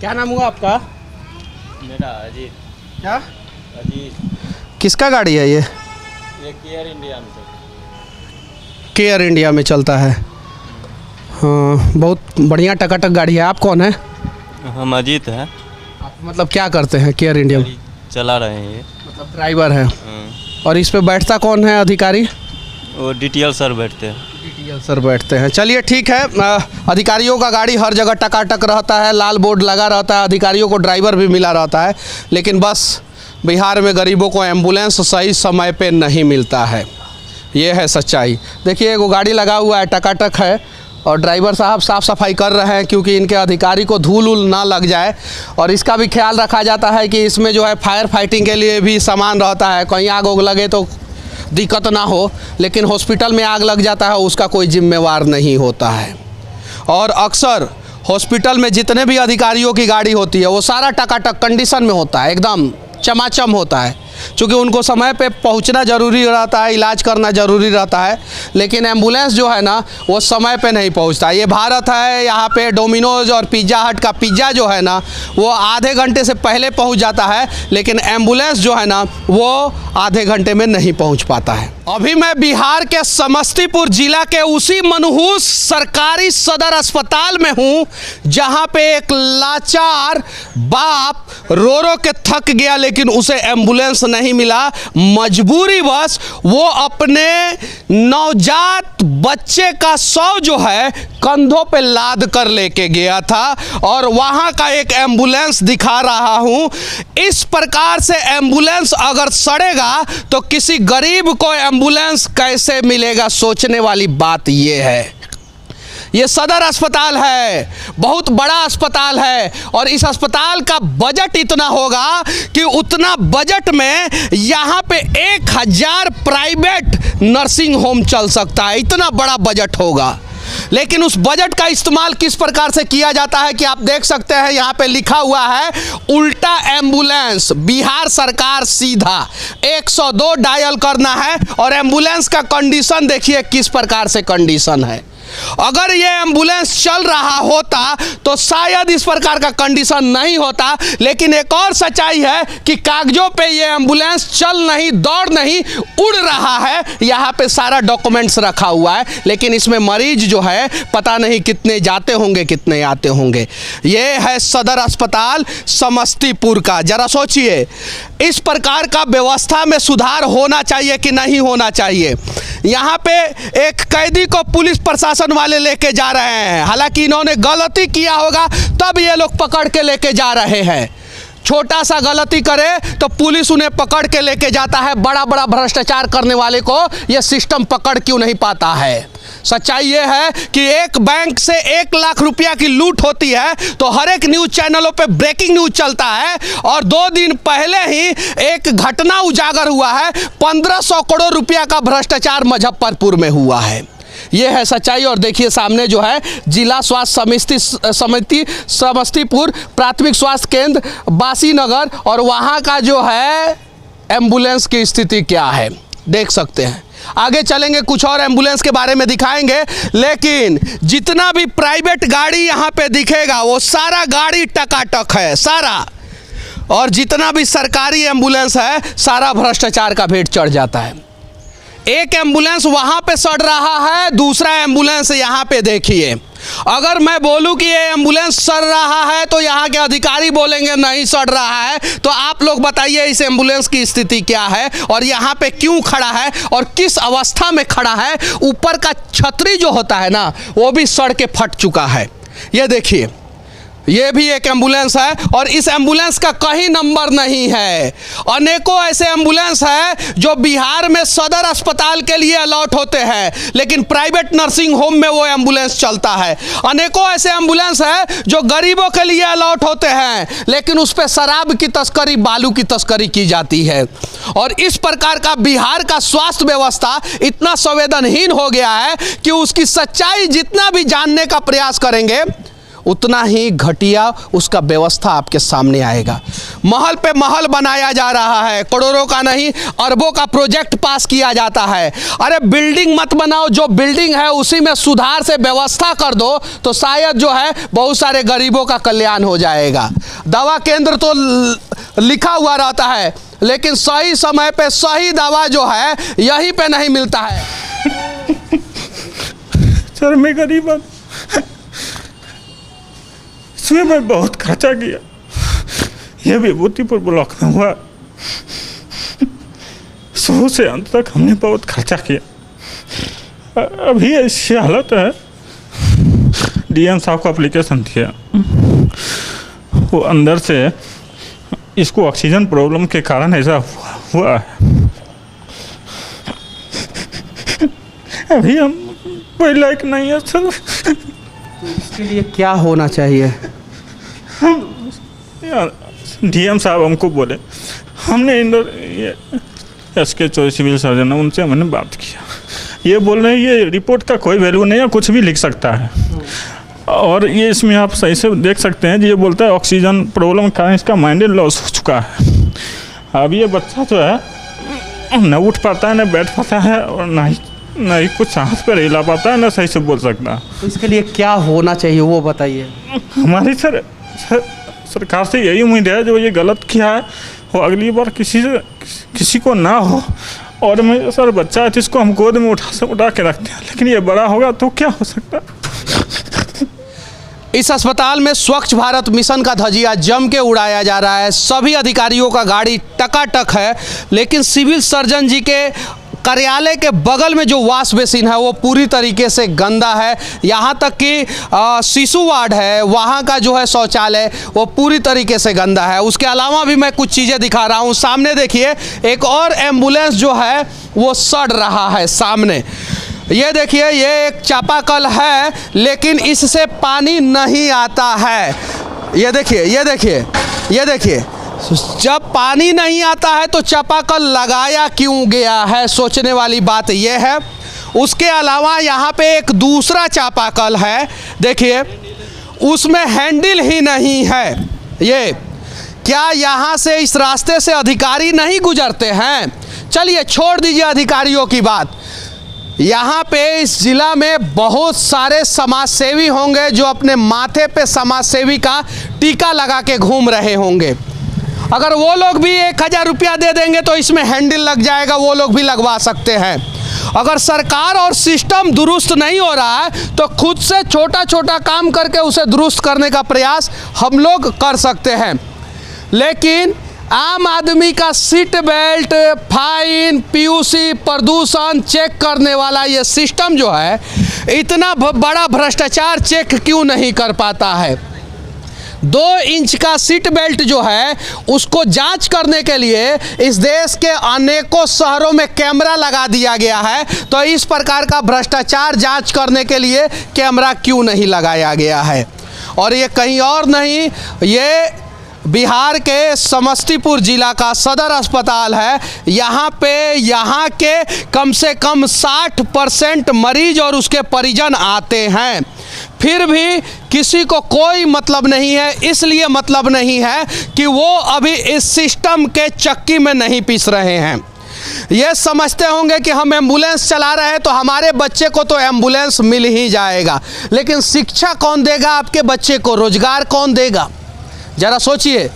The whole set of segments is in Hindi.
क्या नाम हुआ आपका? मेरा अजीत। क्या? अजीत। किसका गाड़ी है ये? केयर इंडिया में केयर इंडिया में चलता है। हाँ, बहुत बढ़िया टकाटक गाड़ी है। आप कौन है? हम अजीत हैं। आप मतलब क्या करते हैं केयर इंडिया में? चला रहे हैं ये। मतलब ड्राइवर है। और इस पे बैठता कौन है अधिकारी? वो डीटीएल सर बैठते हैं। डीटीएल सर बैठते हैं। चलिए ठीक है। अधिकारियों का गाड़ी हर जगह टकाटक रहता है, लाल बोर्ड लगा रहता है, अधिकारियों को ड्राइवर भी मिला रहता है, लेकिन बस बिहार में गरीबों को एम्बुलेंस सही समय पे नहीं मिलता है। ये है सच्चाई। देखिए वो गाड़ी लगा हुआ है, टकाटक है, और ड्राइवर साहब साफ़ सफाई कर रहे हैं क्योंकि इनके अधिकारी को धूल उल ना लग जाए। और इसका भी ख्याल रखा जाता है कि इसमें जो है फायर फाइटिंग के लिए भी सामान रहता है, कहीं आग उग लगे तो दिक्कत ना हो। लेकिन हॉस्पिटल में आग लग जाता है उसका कोई जिम्मेवार नहीं होता है। और अक्सर हॉस्पिटल में जितने भी अधिकारियों की गाड़ी होती है वो सारा टकाटक कंडीशन में होता है, एकदम चमाचम होता है, क्योंकि उनको समय पे पहुंचना ज़रूरी रहता है, इलाज करना ज़रूरी रहता है। लेकिन एम्बुलेंस जो है ना वो समय पे नहीं पहुंचता। ये भारत है, यहाँ पे डोमिनोज और पिज़्ज़ा हट का पिज़्ज़ा जो है ना वो आधे घंटे से पहले पहुंच जाता है, लेकिन एम्बुलेंस जो है ना वो आधे घंटे में नहीं पहुंच पाता है। अभी मैं बिहार के समस्तीपुर जिला के उसी मनहूस सरकारी सदर अस्पताल में हूँ जहाँ पे एक लाचार बाप रो रो के थक गया, लेकिन उसे एम्बुलेंस नहीं मिला। मजबूरी बस वो अपने नवजात बच्चे का शव जो है कंधों पे लाद कर लेके गया था, और वहां का एक एम्बुलेंस दिखा रहा हूं। इस प्रकार से एम्बुलेंस अगर सड़ेगा तो किसी गरीब को एम्बुलेंस कैसे मिलेगा, सोचने वाली बात ये है। ये सदर अस्पताल है, बहुत बड़ा अस्पताल है, और इस अस्पताल का बजट इतना होगा कि उतना बजट में यहाँ पे 1000 प्राइवेट नर्सिंग होम चल सकता है, इतना बड़ा बजट होगा। लेकिन उस बजट का इस्तेमाल किस प्रकार से किया जाता है कि आप देख सकते हैं यहाँ पे लिखा हुआ है उल्टा एम्बुलेंस। बिहार सरकार सीधा 102 डायल करना है, और एम्बुलेंस का कंडीशन देखिए किस प्रकार से कंडीशन है। अगर ये एम्बुलेंस चल रहा होता तो शायद इस प्रकार का कंडीशन नहीं होता। लेकिन एक और सच्चाई है कि कागजों पे ये एम्बुलेंस चल नहीं, दौड़ नहीं, उड़ रहा है। यहाँ पे सारा डॉक्यूमेंट्स रखा हुआ है, लेकिन इसमें मरीज जो है पता नहीं कितने जाते होंगे कितने आते होंगे। ये है सदर अस्पताल समस्तीपुर का। जरा सोचिए इस प्रकार का व्यवस्था में सुधार होना चाहिए कि नहीं होना चाहिए। यहाँ पे एक कैदी को पुलिस प्रशासन वाले लेके जा रहे हैं, हालांकि इन्होंने गलती किया होगा तब ये लोग पकड़ के लेके जा रहे हैं। छोटा सा गलती करे तो पुलिस उन्हें पकड़ के लेके जाता है, बड़ा बड़ा भ्रष्टाचार करने वाले को ये सिस्टम पकड़ क्यों नहीं पाता है। सच्चाई ये है कि एक बैंक से 1 लाख रुपया की लूट होती है तो हर एक न्यूज़ चैनलों पे ब्रेकिंग न्यूज़ चलता है, और 2 दिन पहले ही एक घटना उजागर हुआ है, 1500 करोड़ रुपया का भ्रष्टाचार मुजफ्फरपुर में हुआ है। ये है सच्चाई। और देखिए सामने जो है जिला स्वास्थ्य समिति समस्तीपुर प्राथमिक स्वास्थ्य केंद्र बासीनगर, और वहाँ का जो है एम्बुलेंस की स्थिति क्या है देख सकते हैं। आगे चलेंगे, कुछ और एम्बुलेंस के बारे में दिखाएंगे, लेकिन जितना भी प्राइवेट गाड़ी यहाँ पे दिखेगा वो सारा गाड़ी टकाटक है सारा, और जितना भी सरकारी एम्बुलेंस है सारा भ्रष्टाचार का भेंट चढ़ जाता है। एक एम्बुलेंस वहाँ पे सड़ रहा है, दूसरा एम्बुलेंस यहाँ पे देखिए। अगर मैं बोलूँ कि ये एम्बुलेंस सड़ रहा है तो यहाँ के अधिकारी बोलेंगे नहीं सड़ रहा है। तो आप लोग बताइए इस एम्बुलेंस की स्थिति क्या है और यहाँ पे क्यों खड़ा है और किस अवस्था में खड़ा है। ऊपर का छतरी जो होता है ना वो भी सड़ के फट चुका है। ये देखिए ये भी एक एम्बुलेंस है, और इस एम्बुलेंस का कहीं नंबर नहीं है। अनेकों ऐसे एम्बुलेंस है जो बिहार में सदर अस्पताल के लिए अलॉट होते हैं, लेकिन प्राइवेट नर्सिंग होम में वो एम्बुलेंस चलता है। अनेकों ऐसे एम्बुलेंस है जो गरीबों के लिए अलॉट होते हैं, लेकिन उस पर शराब की तस्करी, बालू की तस्करी की जाती है। और इस प्रकार का बिहार का स्वास्थ्य व्यवस्था इतना संवेदनहीन हो गया है कि उसकी सच्चाई जितना भी जानने का प्रयास करेंगे उतना ही घटिया उसका व्यवस्था आपके सामने आएगा। महल पे महल बनाया जा रहा है, करोड़ों का नहीं अरबों का प्रोजेक्ट पास किया जाता है। अरे बिल्डिंग मत बनाओ, जो बिल्डिंग है उसी में सुधार से व्यवस्था कर दो तो शायद जो है बहुत सारे गरीबों का कल्याण हो जाएगा। दवा केंद्र तो लिखा हुआ रहता है लेकिन सही समय पे सही दवा जो है यहीं पे नहीं मिलता है। सर मैं गरीब आदमी, इसमें मैं बहुत खर्चा किया। यह विभूतिपुर ब्लॉक में हुआ, शुरू से अंत तक हमने बहुत खर्चा किया। अभी ऐसी हालत है, डीएम साहब को एप्लीकेशन दिया, वो अंदर से इसको ऑक्सीजन प्रॉब्लम के कारण ऐसा हुआ है। अभी हम कोई लायक नहीं है सर। इसके लिए क्या होना चाहिए? डीएम साहब हमको बोले, हमने SK चौधरी सिविल सर्जन है, उनसे हमने बात किया। ये बोल रहे हैं ये रिपोर्ट का कोई वैल्यू नहीं है, कुछ भी लिख सकता है। और ये इसमें आप सही से देख सकते हैं, ये बोलता है ऑक्सीजन प्रॉब्लम के कारण इसका माइंड लॉस हो चुका है। अब ये बच्चा जो है न उठ पाता है, न बैठ पाता है, और ना ही कुछ हाथ पर हिला पाता है, ना सही से बोल सकता। तो इसके लिए क्या होना चाहिए वो बताइए। हमारी सरकार से यही उम्मीद है, जो ये गलत किया है वो अगली बार किसी को ना हो। और मैं सर बच्चा है जिसको हम गोद में उठा के रखते हैं, लेकिन ये बड़ा होगा तो क्या हो सकता है। इस अस्पताल में स्वच्छ भारत मिशन का धजिया जम के उड़ाया जा रहा है। सभी अधिकारियों का गाड़ी टकाटक है, लेकिन सिविल सर्जन जी के कार्यालय के बगल में जो वॉश बेसिन है वो पूरी तरीके से गंदा है। यहाँ तक कि शिशु वार्ड है, वहाँ का जो है शौचालय वो पूरी तरीके से गंदा है। उसके अलावा भी मैं कुछ चीज़ें दिखा रहा हूँ। सामने देखिए एक और एम्बुलेंस जो है वो सड़ रहा है सामने। ये देखिए ये एक चापाकल है लेकिन इससे पानी नहीं आता है। ये देखिए ये देखिए ये देखिए, जब पानी नहीं आता है तो चापाकल लगाया क्यों गया है, सोचने वाली बात यह है। उसके अलावा यहाँ पे एक दूसरा चापाकल है, देखिए उसमें हैंडल ही नहीं है। ये क्या यहाँ से इस रास्ते से अधिकारी नहीं गुजरते हैं? चलिए छोड़ दीजिए अधिकारियों की बात। यहाँ पे इस जिला में बहुत सारे समाजसेवी होंगे जो अपने माथे पे समाजसेवी का टीका लगा के घूम रहे होंगे। अगर वो लोग भी 1000 रुपया दे देंगे तो इसमें हैंडल लग जाएगा, वो लोग भी लगवा सकते हैं। अगर सरकार और सिस्टम दुरुस्त नहीं हो रहा है तो खुद से छोटा छोटा काम करके उसे दुरुस्त करने का प्रयास हम लोग कर सकते हैं। लेकिन आम आदमी का सीट बेल्ट, फाइन, PUC, प्रदूषण चेक करने वाला ये सिस्टम जो है इतना बड़ा भ्रष्टाचार चेक क्यों नहीं कर पाता है? 2 इंच का सीट बेल्ट जो है उसको जांच करने के लिए इस देश के अनेकों शहरों में कैमरा लगा दिया गया है, तो इस प्रकार का भ्रष्टाचार जांच करने के लिए कैमरा क्यों नहीं लगाया गया है? और ये कहीं और नहीं, ये बिहार के समस्तीपुर जिला का सदर अस्पताल है। यहाँ के कम से कम 60% मरीज और उसके परिजन आते हैं, फिर भी किसी को कोई मतलब नहीं है। इसलिए मतलब नहीं है कि वो अभी इस सिस्टम के चक्की में नहीं पिस रहे हैं। ये समझते होंगे कि हम एम्बुलेंस चला रहे हैं तो हमारे बच्चे को तो एम्बुलेंस मिल ही जाएगा, लेकिन शिक्षा कौन देगा आपके बच्चे को? रोजगार कौन देगा? जरा सोचिए,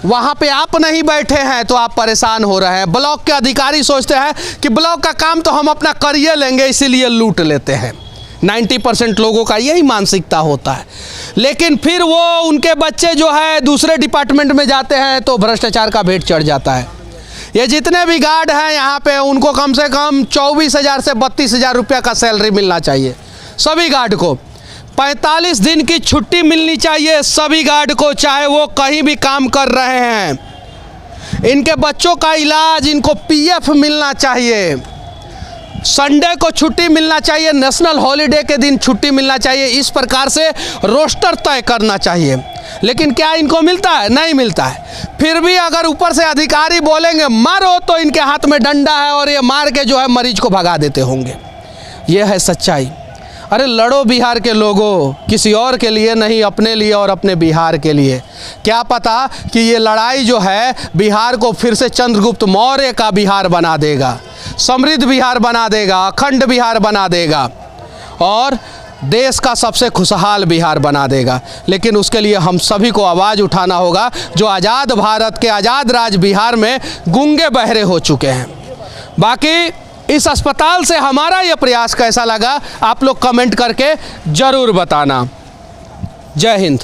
वहाँ पे आप नहीं बैठे हैं तो आप परेशान हो रहे हैं। ब्लॉक के अधिकारी सोचते हैं कि ब्लॉक का काम तो हम अपना कर ही लेंगे, इसीलिए लूट लेते हैं। 90% लोगों का यही मानसिकता होता है। लेकिन फिर वो उनके बच्चे जो है दूसरे डिपार्टमेंट में जाते हैं तो भ्रष्टाचार का भेंट चढ़ जाता है। ये जितने भी गार्ड हैं यहाँ पे उनको कम से कम 24,000 से 32,000 रुपया का सैलरी मिलना चाहिए सभी गार्ड को। 45 दिन की छुट्टी मिलनी चाहिए सभी गार्ड को, चाहे वो कहीं भी काम कर रहे हैं। इनके बच्चों का इलाज, इनको PF मिलना चाहिए, संडे को छुट्टी मिलना चाहिए, नेशनल हॉलीडे के दिन छुट्टी मिलना चाहिए। इस प्रकार से रोस्टर तय करना चाहिए। लेकिन क्या इनको मिलता है? नहीं मिलता है। फिर भी अगर ऊपर से अधिकारी बोलेंगे मारो तो इनके हाथ में डंडा है और ये मार के जो है मरीज को भगा देते होंगे। ये है सच्चाई। अरे लड़ो बिहार के लोगों, किसी और के लिए नहीं, अपने लिए और अपने बिहार के लिए। क्या पता कि ये लड़ाई जो है बिहार को फिर से चंद्रगुप्त मौर्य का बिहार बना देगा, समृद्ध बिहार बना देगा, अखंड बिहार बना देगा और देश का सबसे खुशहाल बिहार बना देगा। लेकिन उसके लिए हम सभी को आवाज़ उठाना होगा, जो आज़ाद भारत के आज़ाद राज बिहार में गूंगे बहरे हो चुके हैं। बाकी इस अस्पताल से हमारा ये प्रयास कैसा लगा, आप लोग कमेंट करके ज़रूर बताना। जय हिंद।